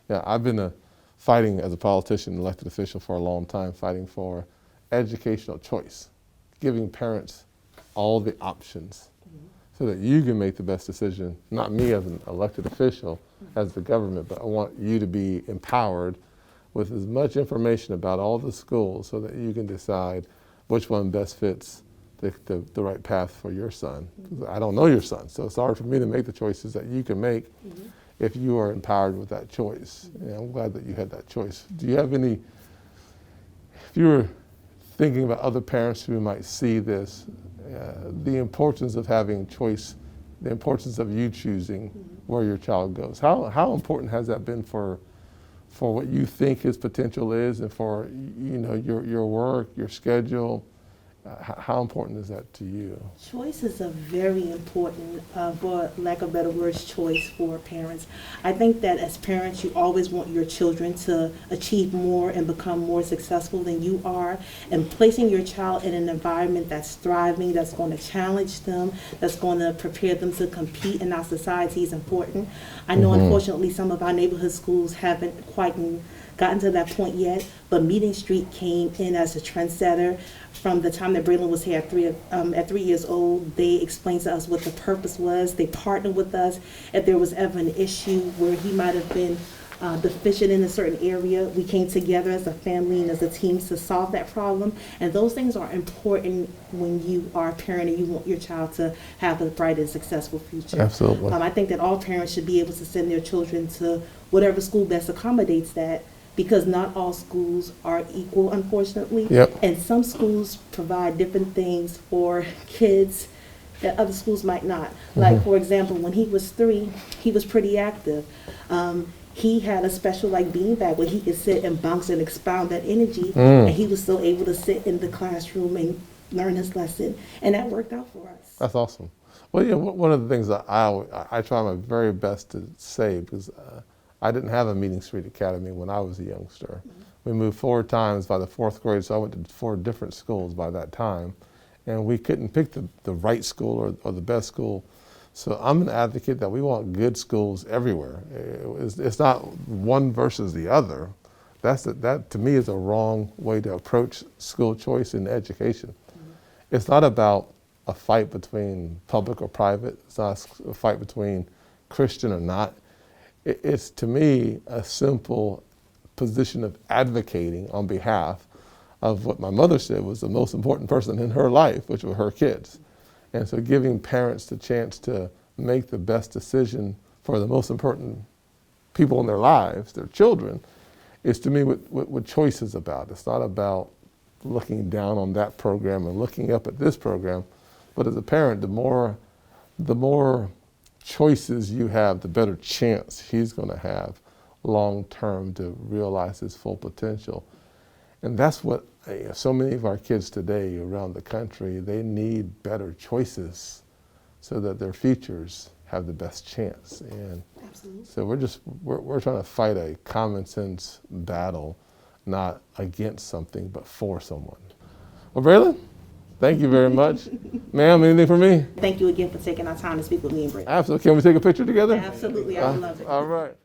Yeah, I've been fighting as a politician, elected official for a long time, fighting for educational choice, giving parents all the options so that you can make the best decision, not me as an elected official, as the government, but I want you to be empowered with as much information about all the schools so that you can decide which one best fits the right path for your son. I don't know your son, so it's hard for me to make the choices that you can make if you are empowered with that choice. And I'm glad that you had that choice. Do you have any, if you were thinking about other parents who might see this, the importance of having choice, the importance of you choosing where your child goes. How important has that been for what you think his potential is, and for your work, your schedule? How important is that to you? Choice is a very important, for lack of better words, choice for parents. I think that as parents, you always want your children to achieve more and become more successful than you are. And placing your child in an environment that's thriving, that's going to challenge them, that's going to prepare them to compete in our society is important. I know, unfortunately, some of our neighborhood schools haven't quite gotten to that point yet, but Meeting Street came in as a trendsetter. From the time that Braylon was here at 3 years old, they explained to us what the purpose was. They partnered with us. If there was ever an issue where he might have been deficient in a certain area, we came together as a family and as a team to solve that problem. And those things are important when you are a parent and you want your child to have a bright and successful future. Absolutely. I think that all parents should be able to send their children to whatever school best accommodates that, because not all schools are equal, unfortunately. Yep. And some schools provide different things for kids that other schools might not. Like, for example, when he was 3, he was pretty active. He had a special beanbag where he could sit and bounce and expound that energy, and he was still able to sit in the classroom and learn his lesson, and that worked out for us. That's awesome. Well, one of the things that I try my very best to say, because I didn't have a Meeting Street Academy when I was a youngster. We moved 4 times by the 4th grade, so I went to 4 different schools by that time. And we couldn't pick the right school or the best school. So I'm an advocate that we want good schools everywhere. It's not one versus the other. That to me is a wrong way to approach school choice in education. It's not about a fight between public or private. It's not a fight between Christian or not. It's, to me, a simple position of advocating on behalf of what my mother said was the most important person in her life, which were her kids. And so giving parents the chance to make the best decision for the most important people in their lives, their children, is to me what choice is about. It's not about looking down on that program and looking up at this program, but as a parent, the more choices you have, the better chance he's going to have long term to realize his full potential. And that's what so many of our kids today around the country, they need better choices so that their futures have the best chance. And Absolutely. so we're trying to fight a common sense battle, not against something, but for someone. Well, Braylon, thank you very much. Ma'am, anything for me? Thank you again for taking our time to speak with me and Britt. Absolutely. Can we take a picture together? Absolutely, I would love it. All right.